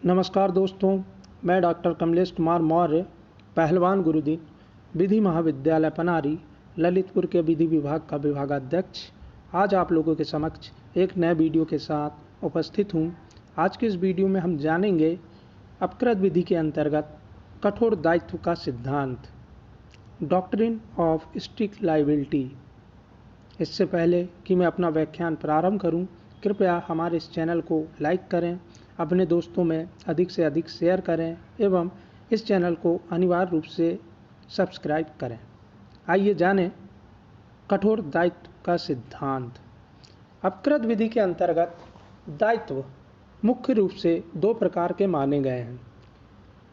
नमस्कार दोस्तों, मैं डॉक्टर कमलेश कुमार मौर्य, पहलवान गुरुदीन, विधि महाविद्यालय पनारी, ललितपुर के विधि विभाग का विभागाध्यक्ष, आज आप लोगों के समक्ष एक नए वीडियो के साथ उपस्थित हूँ। आज के इस वीडियो में हम जानेंगे अपकृत विधि के अंतर्गत कठोर दायित्व का सिद्धांत, डॉक्ट्रिन ऑफ स्ट्रिक्ट लायबिलिटी। इससे पहले कि मैं अपना व्याख्यान प्रारंभ करूं, कृपया हमारे इस चैनल को लाइक करें, अपने दोस्तों में अधिक से अधिक शेयर करें एवं इस चैनल को अनिवार्य रूप से सब्सक्राइब करें। आइए जानें कठोर दायित्व का सिद्धांत। अपकृत विधि के अंतर्गत दायित्व मुख्य रूप से दो प्रकार के माने गए हैं,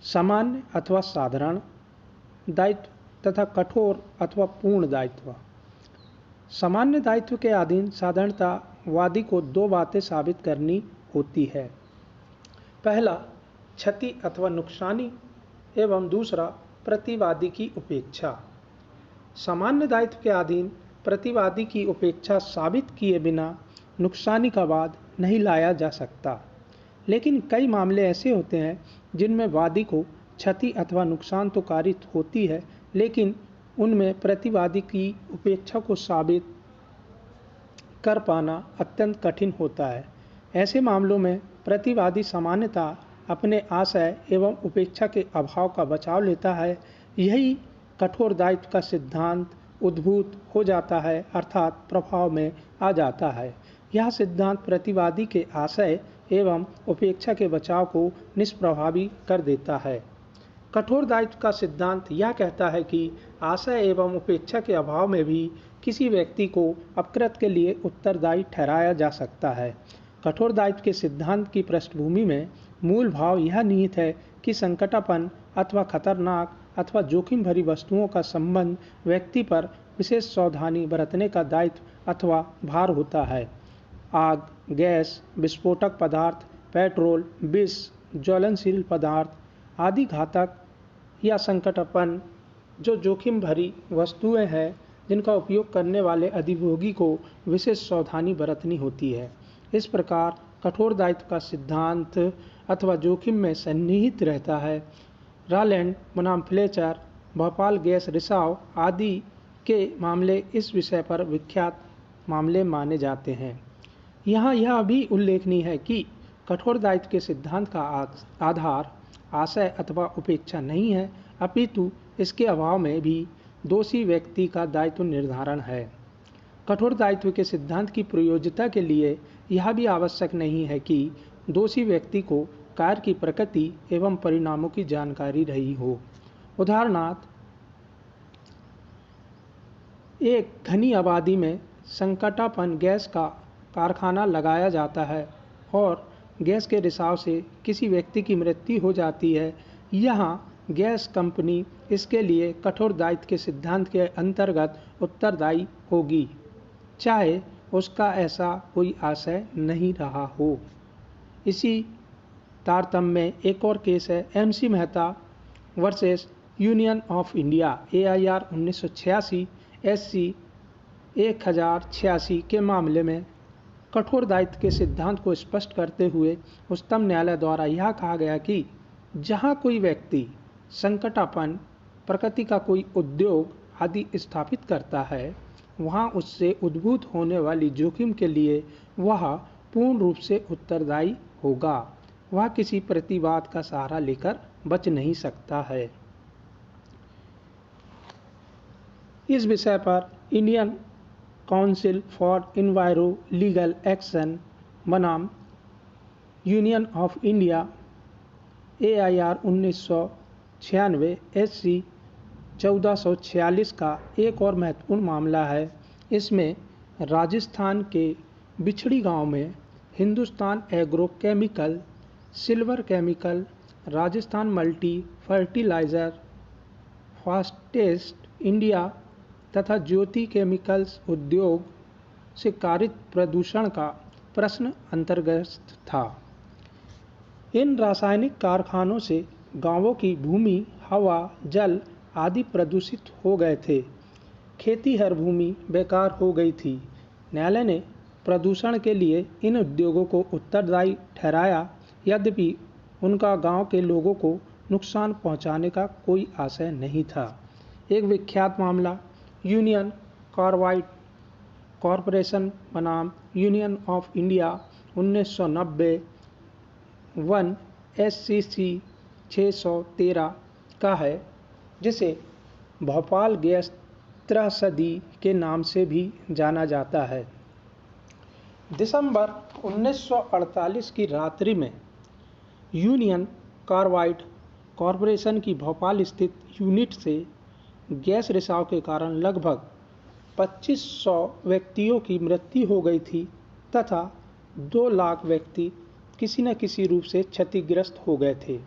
सामान्य अथवा साधारण दायित्व तथा कठोर अथवा पूर्ण दायित्व। सामान्य दायित्व के अधीन साधारणतः वादी को दो बातें साबित करनी होती है। पहला, क्षति अथवा नुकसानी एवं दूसरा, प्रतिवादी की उपेक्षा। सामान्य दायित्व के अधीन प्रतिवादी की उपेक्षा साबित किए बिना नुकसानी का वाद नहीं लाया जा सकता, लेकिन कई मामले ऐसे होते हैं जिनमें वादी को क्षति अथवा नुकसान तो कारित होती है, लेकिन उनमें प्रतिवादी की उपेक्षा को साबित कर पाना अत्यंत कठिन होता है। ऐसे मामलों में प्रतिवादी सामान्यतः अपने आशय एवं उपेक्षा के अभाव का बचाव लेता है। यही कठोर दायित्व का सिद्धांत उद्भूत हो जाता है, अर्थात प्रभाव में आ जाता है। यह सिद्धांत प्रतिवादी के आशय एवं उपेक्षा के बचाव को निष्प्रभावी कर देता है। कठोर दायित्व का सिद्धांत यह कहता है कि आशय एवं उपेक्षा के अभाव में भी किसी व्यक्ति को अपकृत के लिए उत्तरदायी ठहराया जा सकता है। कठोर दायित्व के सिद्धांत की पृष्ठभूमि में मूल भाव यह निहित है कि संकटापन्न अथवा खतरनाक अथवा जोखिम भरी वस्तुओं का संबंध व्यक्ति पर विशेष सावधानी बरतने का दायित्व अथवा भार होता है। आग, गैस, विस्फोटक पदार्थ, पेट्रोल, विष, ज्वलनशील पदार्थ आदि घातक या संकटापन्न जो जोखिम भरी वस्तुएं हैं, जिनका उपयोग करने वाले अधिभोगी को विशेष सावधानी बरतनी होती है। इस प्रकार कठोर दायित्व का सिद्धांत अथवा जोखिम में सन्निहित रहता है। रालैंड बनाम फ्लेचर, भोपाल गैस रिसाव आदि के मामले इस विषय पर विख्यात मामले माने जाते हैं। यहाँ यह भी उल्लेखनीय है कि कठोर दायित्व के सिद्धांत का आधार आशय अथवा उपेक्षा नहीं है, अपितु इसके अभाव में भी दोषी व्यक्ति का दायित्व निर्धारण है। कठोर दायित्व के सिद्धांत की प्रयोज्यता के लिए यह भी आवश्यक नहीं है कि दोषी व्यक्ति को कार्य की प्रकृति एवं परिणामों की जानकारी रही हो। उदाहरणार्थ, एक घनी आबादी में संकटापन्न गैस का कारखाना लगाया जाता है और गैस के रिसाव से किसी व्यक्ति की मृत्यु हो जाती है। यहाँ गैस कंपनी इसके लिए कठोर दायित्व के सिद्धांत के अंतर्गत उत्तरदायी होगी, चाहे उसका ऐसा कोई आशय नहीं रहा हो। इसी तारतम्य में एक और केस है MC Mehta versus union of India AIR 1986 SC 1086 के मामले में कठोर दायित्व के सिद्धांत को स्पष्ट करते हुए उच्चतम न्यायालय द्वारा यह कहा गया कि जहाँ कोई व्यक्ति संकटापन्न प्रकृति का कोई उद्योग आदि स्थापित करता है, वहाँ उससे उद्भूत होने वाली जोखिम के लिए वह पूर्ण रूप से उत्तरदायी होगा। वह किसी प्रतिवाद का सहारा लेकर बच नहीं सकता है। इस विषय पर Indian council for enviro legal action बनाम union of India AIR 1996 SC 1446 का एक और महत्वपूर्ण मामला है। इसमें राजस्थान के बिछड़ी गांव में Hindustan agro chemical, silver chemical, Rajasthan multi fertiliser, fastest India तथा ज्योति केमिकल्स उद्योग से कारित प्रदूषण का प्रश्न अंतर्गत था। इन रासायनिक कारखानों से गांवों की भूमि, हवा, जल आदि प्रदूषित हो गए थे। खेती हर भूमि बेकार हो गई थी। न्यायालय ने प्रदूषण के लिए इन उद्योगों को उत्तरदायी ठहराया, यद्यपि उनका गांव के लोगों को नुकसान पहुंचाने का कोई आशय नहीं था। एक विख्यात मामला यूनियन कार्बाइड कॉरपोरेशन बनाम यूनियन ऑफ इंडिया 1990 1 SCC 613 का है, जिसे भोपाल गैस त्रसदी के नाम से भी जाना जाता है। दिसंबर 1948 की रात्रि में यूनियन कार्बाइड कॉरपोरेशन की भोपाल स्थित यूनिट से गैस रिसाव के कारण लगभग 2500 व्यक्तियों की मृत्यु हो गई थी तथा 2 लाख व्यक्ति किसी न किसी रूप से क्षतिग्रस्त हो गए थे।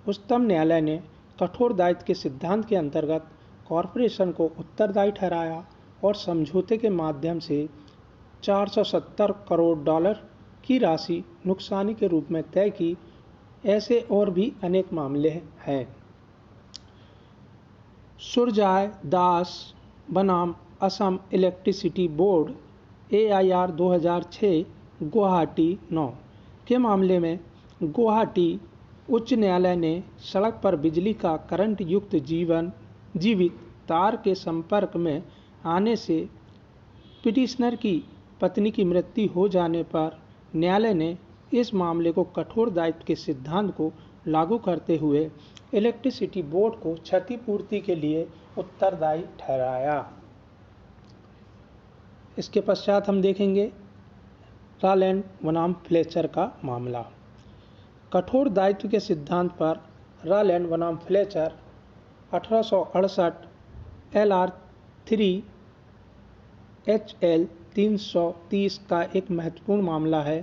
उच्चतम न्यायालय ने कठोर दायित्व के सिद्धांत के अंतर्गत कॉरपोरेशन को उत्तरदायी ठहराया और समझौते के माध्यम से $470 करोड़ की राशि नुकसानी के रूप में तय की। ऐसे और भी अनेक मामले हैं। सुरजाय दास बनाम Assam electricity board AIR 2006 Guwahati 9 के मामले में गुवाहाटी उच्च न्यायालय ने सड़क पर बिजली का करंट युक्त जीवित तार के संपर्क में आने से पिटिशनर की पत्नी की मृत्यु हो जाने पर न्यायालय ने इस मामले को कठोर दायित्व के सिद्धांत को लागू करते हुए इलेक्ट्रिसिटी बोर्ड को क्षतिपूर्ति के लिए उत्तरदायी ठहराया। इसके पश्चात हम देखेंगे रॉलैंड बनाम फ्लेचर का मामला। कठोर दायित्व के सिद्धांत पर रॉलैंड बनाम फ्लेचर 1868 LR 3 HL 330 का एक महत्वपूर्ण मामला है।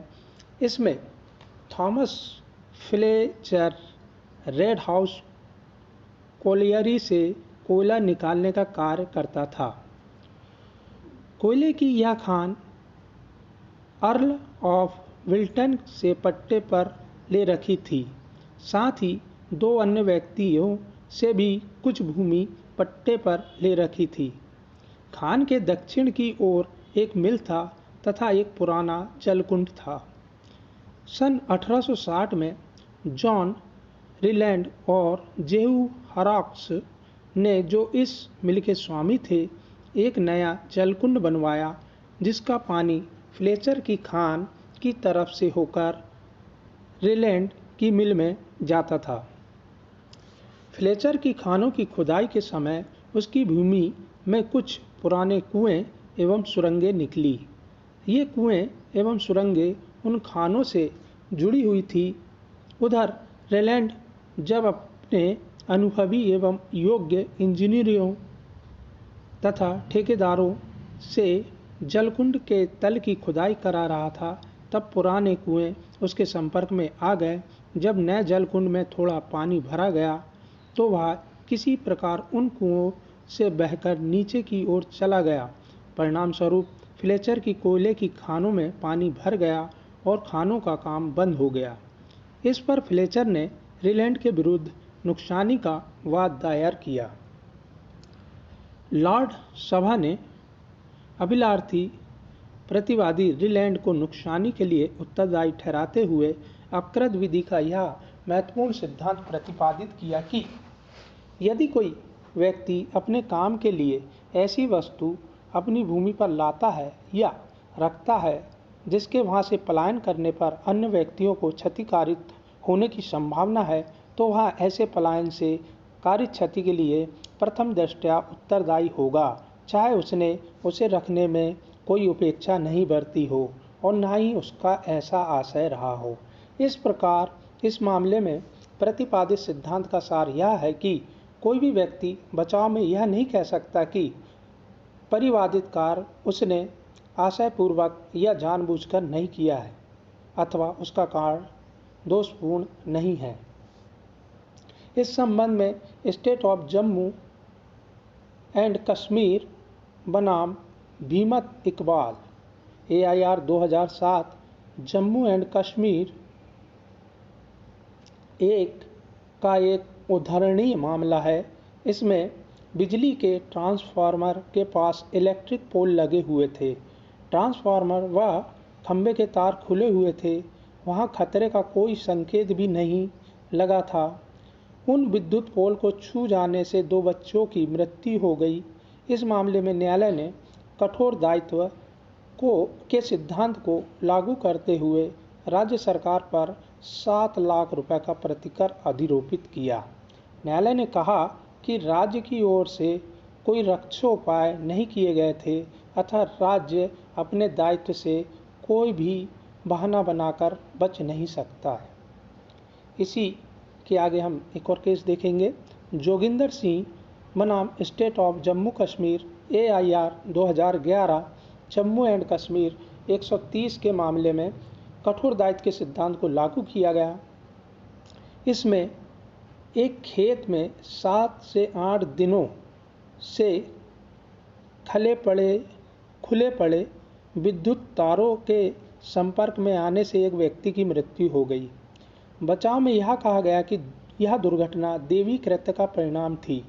इसमें Thomas Fletcher red house colliery से कोयला निकालने का कार्य करता था। कोयले की यह खान अर्ल ऑफ विल्टन से पट्टे पर ले रखी थी। साथ ही 2 अन्य व्यक्तियों से भी कुछ भूमि पट्टे पर ले रखी थी। खान के दक्षिण की ओर एक मिल था तथा एक पुराना जलकुंड था। सन 1860 में जॉन रिलैंड और जेहू हॉरॉक्स ने, जो इस मिल के स्वामी थे, एक नया जलकुंड बनवाया जिसका पानी फ्लेचर की खान की तरफ से होकर रिलैंड की मिल में जाता था। फ्लेचर की खानों की खुदाई के समय उसकी भूमि में कुछ पुराने कुएं एवं सुरंगें निकली। ये कुएं एवं सुरंगें उन खानों से जुड़ी हुई थी। उधर रिलैंड जब अपने अनुभवी एवं योग्य इंजीनियरों तथा ठेकेदारों से जलकुंड के तल की खुदाई करा रहा था, तब पुराने कुएं उसके संपर्क में आ गए। जब नए जलकुंड में थोड़ा पानी भरा गया तो वह किसी प्रकार उन कुओं से बहकर नीचे की ओर चला गया। परिणाम स्वरूप फ्लेचर की कोयले की खानों में पानी भर गया और खानों का काम बंद हो गया। इस पर फ्लेचर ने रिलैंड के विरुद्ध नुकसानी का वाद दायर किया। लॉर्ड सभा ने अभिलाषी प्रतिवादी रिलैंड को नुकसानी के लिए उत्तरदायी ठहराते हुए अपकृत विधि का यह महत्वपूर्ण सिद्धांत प्रतिपादित किया कि यदि कोई व्यक्ति अपने काम के लिए ऐसी वस्तु अपनी भूमि पर लाता है या रखता है जिसके वहां से पलायन करने पर अन्य व्यक्तियों को क्षतिकारित होने की संभावना है, तो वह ऐसे पलायन से कारित क्षति के लिए प्रथम दृष्टया उत्तरदायी होगा, चाहे उसने उसे रखने में कोई उपेक्षा नहीं बरती हो और न ही उसका ऐसा आशय रहा हो। इस प्रकार इस मामले में प्रतिपादित सिद्धांत का सार यह है कि कोई भी व्यक्ति बचाव में यह नहीं कह सकता कि परिवादित कार्य उसने आशयपूर्वक या जानबूझकर नहीं किया है अथवा उसका कारण दोषपूर्ण नहीं है। इस संबंध में state of Jammu and Kashmir बनाम भीमत इकबाल AIR 2007 जम्मू एंड कश्मीर का एक उदाहरणीय मामला है। इसमें बिजली के ट्रांसफार्मर के पास इलेक्ट्रिक पोल लगे हुए थे। ट्रांसफार्मर व खंभे के तार खुले हुए थे। वहां खतरे का कोई संकेत भी नहीं लगा था। उन विद्युत पोल को छू जाने से 2 बच्चों की मृत्यु हो गई। इस मामले में न्यायालय ने कठोर दायित्व के सिद्धांत को लागू करते हुए राज्य सरकार पर 7 लाख रुपए का प्रतिकर अधिरोपित किया। न्यायालय ने कहा कि राज्य की ओर से कोई रक्षोपाय नहीं किए गए थे अतः राज्य अपने दायित्व से कोई भी बहाना बनाकर बच नहीं सकता है। इसी के आगे हम एक और केस देखेंगे। जोगिंदर सिंह बनाम state of Jammu Kashmir AIR 2011 Jammu and Kashmir 130 के मामले में कठोर दायित्व के सिद्धांत को लागू किया गया। इसमें एक खेत में 7 से 8 दिनों से खुले पड़े विद्युत तारों के संपर्क में आने से एक व्यक्ति की मृत्यु हो गई। बचाव में यह कहा गया कि यह दुर्घटना दैवीय कृत्य का परिणाम थी।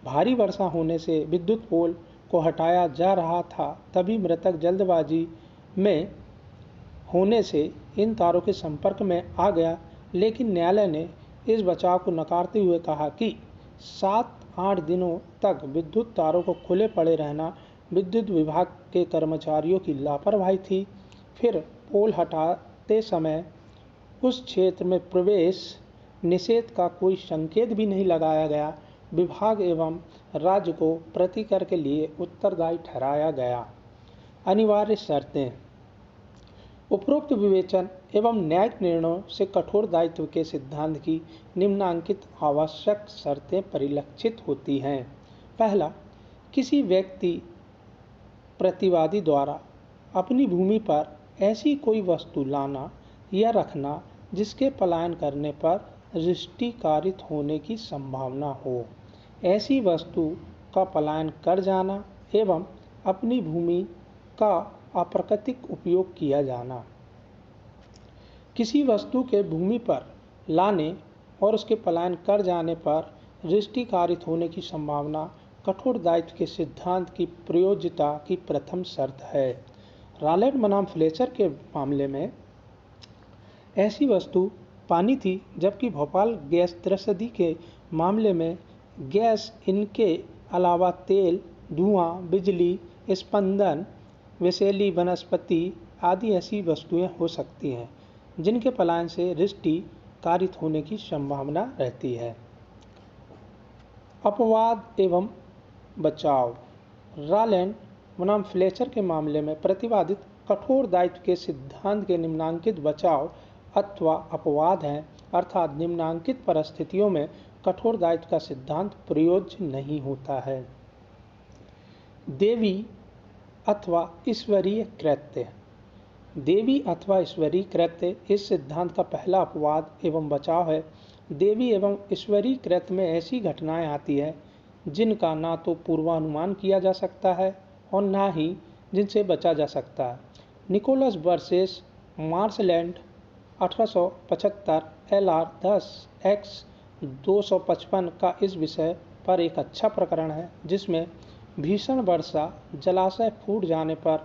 भारी वर्षा होने से विद्युत पोल को हटाया जा रहा था, तभी मृतक जल्दबाजी में होने से इन तारों के संपर्क में आ गया। लेकिन न्यायालय ने इस बचाव को नकारते हुए कहा कि 7-8 दिनों तक विद्युत तारों को खुले पड़े रहना विद्युत विभाग के कर्मचारियों की लापरवाही थी। फिर पोल हटाते समय उस क्षेत्र में प्रवेश निषेध का कोई संकेत भी नहीं लगाया गया। विभाग एवं राज्य को प्रतिकर के लिए उत्तरदायी ठहराया गया। अनिवार्य शर्तें। उपरोक्त विवेचन एवं न्यायिक निर्णयों से कठोर दायित्व के सिद्धांत की निम्नांकित आवश्यक शर्तें परिलक्षित होती हैं। पहला, किसी व्यक्ति प्रतिवादी द्वारा अपनी भूमि पर ऐसी कोई वस्तु लाना या रखना जिसके पलायन करने पर दृष्टि कारित होने की संभावना हो। ऐसी वस्तु का पलायन कर जाना एवं अपनी भूमि का अप्राकृतिक उपयोग किया जाना। किसी वस्तु के भूमि पर लाने और उसके पलायन कर जाने पर दृष्टि कारित होने की संभावना कठोर दायित्व के सिद्धांत की प्रयोज्यता की प्रथम शर्त है। रालेट बनाम फ्लेचर के मामले में ऐसी वस्तु पानी थी, जबकि भोपाल गैस त्रसदी के मामले में गैस, इनके अलावा तेल, धुआं, बिजली, स्पंदन, विषैली वनस्पति आदि ऐसी वस्तुएं हो सकती हैं जिनके पलायन से दृष्टि कारित होने की संभावना रहती है। अपवाद एवं बचाव। रालेट बनाम फ्लेचर के मामले में प्रतिवादित कठोर दायित्व के सिद्धांत के निम्नांकित बचाव अथवा अपवाद हैं, अर्थात निम्नांकित परिस्थितियों में कठोर दायित्व का सिद्धांत प्रयोज्य नहीं होता है। देवी अथवा ईश्वरीय कृत्य। देवी अथवा ईश्वरीय कृत्य इस सिद्धांत का पहला अपवाद एवं बचाव है। देवी एवं ईश्वरीय कृत्य में ऐसी घटनाएं आती है जिनका ना तो पूर्वानुमान किया जा सकता है और ना ही जिनसे बचा जा सकता है। Nicholas versus marshland 1875 LR 10-X-255 का इस विषय पर एक अच्छा प्रकरण है, जिसमें भीषण वर्षा, जलाशय फूट जाने पर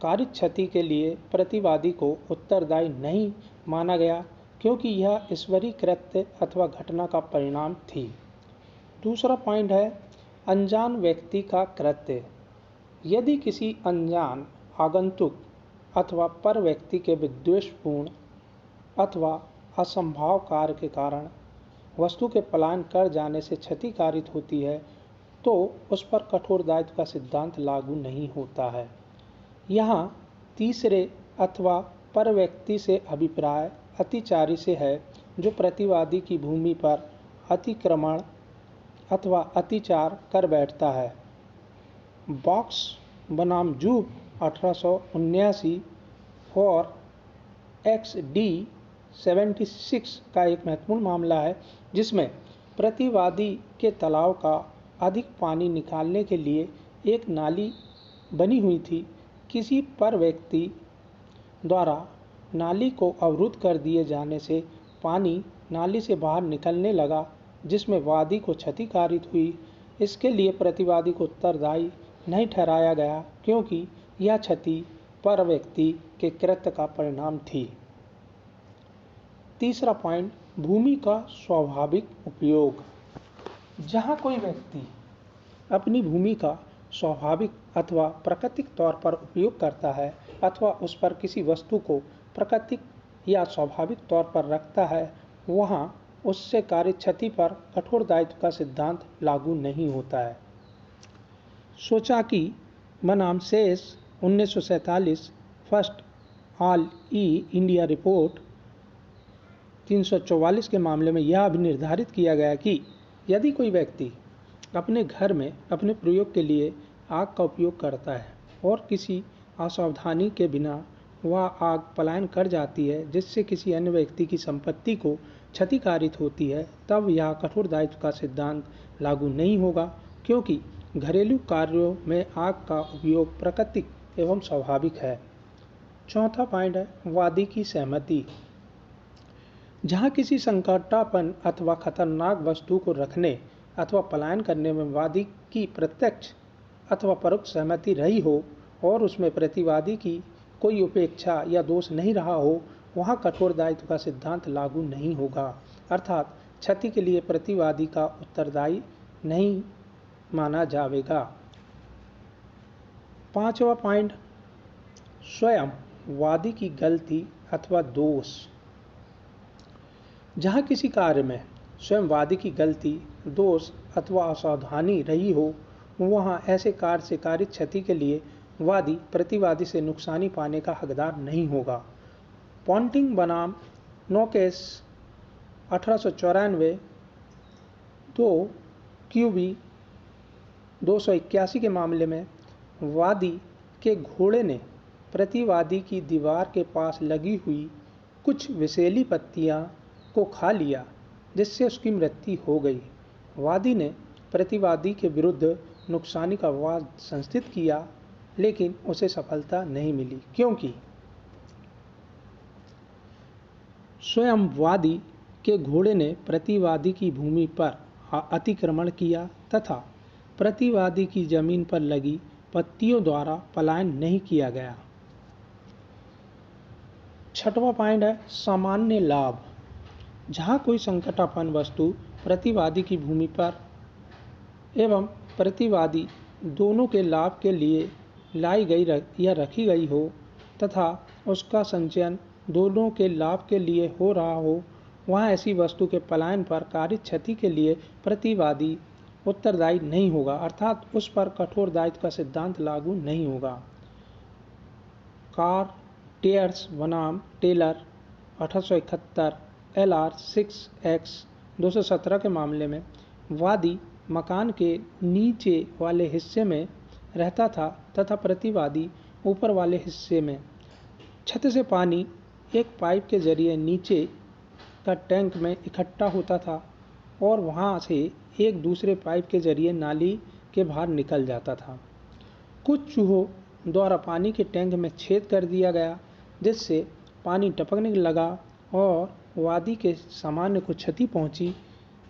कारित क्षति के लिए प्रतिवादी को उत्तरदायी नहीं माना गया, क्योंकि यह ईश्वरीय कृत्य अथवा घटना का परिणाम थी। दूसरा पॉइंट है अनजान व्यक्ति का कृत्य। यदि किसी अनजान आगंतुक अथवा पर व्यक्ति के विद्वेषपूर्ण अथवा असंभव कार्य के कारण वस्तु के पलायन कर जाने से क्षति कारित होती है, तो उस पर कठोर दायित्व का सिद्धांत लागू नहीं होता है। यहाँ तीसरे अथवा पर व्यक्ति से अभिप्राय अतिचारी से है, जो प्रतिवादी की भूमि पर अतिक्रमण अथवा अतिचार कर बैठता है। बॉक्स बनाम जूप 1879 और XD 76 का एक महत्वपूर्ण मामला है, जिसमें प्रतिवादी के तालाब का अधिक पानी निकालने के लिए एक नाली बनी हुई थी। किसी पर व्यक्ति द्वारा नाली को अवरुद्ध कर दिए जाने से पानी नाली से बाहर निकलने लगा, जिसमें वादी को क्षति कारित हुई। इसके लिए प्रतिवादी को उत्तरदायी नहीं ठहराया गया, क्योंकि यह क्षति पर व्यक्ति के कृत्य का परिणाम थी। तीसरा पॉइंट भूमि का स्वाभाविक उपयोग। जहाँ कोई व्यक्ति अपनी भूमि का स्वाभाविक अथवा प्राकृतिक तौर पर उपयोग करता है अथवा उस पर किसी वस्तु को प्राकृतिक या स्वाभाविक तौर पर रखता है, वहाँ उससे कारित क्षति पर कठोर दायित्व का सिद्धांत लागू नहीं होता है। सोचाकी बनाम शेष 1947 फर्स्ट ऑल ई इंडिया रिपोर्ट 344 के मामले में यह भी निर्धारित किया गया कि यदि कोई व्यक्ति अपने घर में अपने प्रयोग के लिए आग का उपयोग करता है और किसी असावधानी के बिना वह आग पलायन कर जाती है जिससे किसी अन्य व्यक्ति की संपत्ति को क्षतिकारित होती है, तब यह कठोर दायित्व का सिद्धांत लागू नहीं होगा, क्योंकि घरेलू कार्यों में आग का उपयोग प्राकृतिक एवं स्वाभाविक है। चौथा पॉइंट है वादी की सहमति। जहाँ किसी संकटापन्न अथवा खतरनाक वस्तु को रखने अथवा पलायन करने में वादी की प्रत्यक्ष अथवा परोक्ष सहमति रही हो और उसमें प्रतिवादी की कोई उपेक्षा या दोष नहीं रहा हो, वहाँ कठोर दायित्व का सिद्धांत लागू नहीं होगा, अर्थात क्षति के लिए प्रतिवादी का उत्तरदायी नहीं माना जाएगा। पांचवा पॉइंट स्वयं वादी की गलती अथवा दोष। जहाँ किसी कार्य में स्वयं वादी की गलती, दोष अथवा असावधानी रही हो, वहाँ ऐसे कार्य से कारित क्षति के लिए वादी प्रतिवादी से नुकसानी पाने का हकदार नहीं होगा। पॉन्टिंग बनाम नोकेस 1894 2 QB 281 के मामले में वादी के घोड़े ने प्रतिवादी की दीवार के पास लगी हुई कुछ विषैली पत्तियां को खा लिया, जिससे उसकी मृत्यु हो गई। वादी ने प्रतिवादी के विरुद्ध नुकसानी का वाद संस्थित किया, लेकिन उसे सफलता नहीं मिली, क्योंकि स्वयं वादी के घोड़े ने प्रतिवादी की भूमि पर अतिक्रमण किया तथा प्रतिवादी की जमीन पर लगी पत्तियों द्वारा पलायन नहीं किया गया। छठवां पॉइंट है सामान्य लाभ। जहाँ कोई संकटापन्न वस्तु प्रतिवादी की भूमि पर एवं प्रतिवादी दोनों के लाभ के लिए लाई गई या रखी गई हो तथा उसका संचयन दोनों के लाभ के लिए हो रहा हो, वहाँ ऐसी वस्तु के पलायन पर कारित क्षति के लिए प्रतिवादी उत्तरदायी नहीं होगा, अर्थात उस पर कठोर दायित्व का सिद्धांत लागू नहीं होगा। कार टेयर्स बनाम टेलर 1871 LR 6X 217 के मामले में वादी मकान के नीचे वाले हिस्से में रहता था तथा प्रतिवादी ऊपर वाले हिस्से में। छत से पानी एक पाइप के जरिए नीचे का टैंक में इकट्ठा होता था और वहां से एक दूसरे पाइप के जरिए नाली के बाहर निकल जाता था। कुछ चूहों द्वारा पानी के टैंक में छेद कर दिया गया, जिससे पानी टपकने लगा और वादी के सामान को क्षति पहुंची।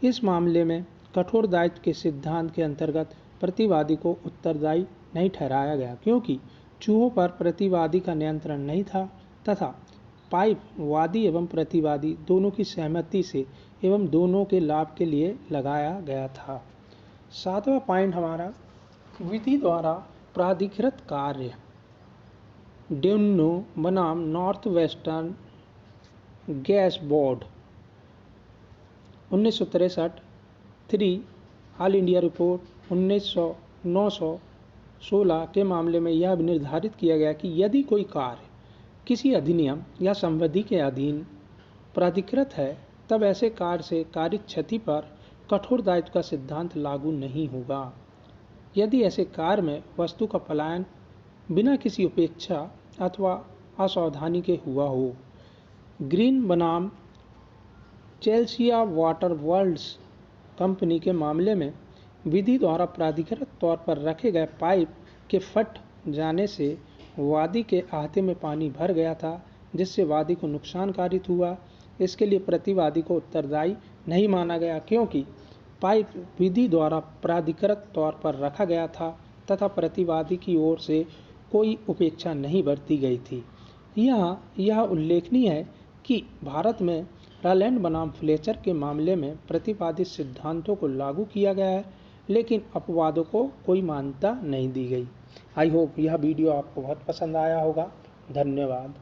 इस मामले में कठोर दायित्व के सिद्धांत के अंतर्गत प्रतिवादी को उत्तरदायी नहीं ठहराया गया, क्योंकि चूहों पर प्रतिवादी का नियंत्रण नहीं था तथा पाइप वादी एवं प्रतिवादी दोनों की सहमति से एवं दोनों के लाभ के लिए लगाया गया था। सातवां पॉइंट हमारा विधि द्वारा प्राधिकृत कार्य। डेन्नो बनाम north western gas board 1963 3 all India report 916 के मामले में यह भी निर्धारित किया गया कि यदि कोई कार्य किसी अधिनियम या संविधि के अधीन प्राधिकृत है, तब ऐसे कार्य से कारित क्षति पर कठोर दायित्व का सिद्धांत लागू नहीं होगा। यदि ऐसे कार्य में वस्तु का पलायन बिना किसी उपेक्षा अथवा असावधानी के हुआ हो। ग्रीन बनाम चेल्सिया वाटर वर्ल्ड्स कंपनी के मामले में विधि द्वारा प्राधिकृत तौर पर रखे गए पाइप के फट जाने से वादी के अहाते में पानी भर गया था, जिससे वादी को नुकसान कारित हुआ। इसके लिए प्रतिवादी को उत्तरदायी नहीं माना गया, क्योंकि पाइप विधि द्वारा प्राधिकृत तौर पर रखा गया था तथा प्रतिवादी की ओर से कोई उपेक्षा नहीं बरती गई थी। यह उल्लेखनीय है कि भारत में रॉलैंड बनाम फ्लेचर के मामले में प्रतिपादित सिद्धांतों को लागू किया गया है, लेकिन अपवादों को कोई मान्यता नहीं दी गई। आई होप यह वीडियो आपको बहुत पसंद आया होगा। धन्यवाद।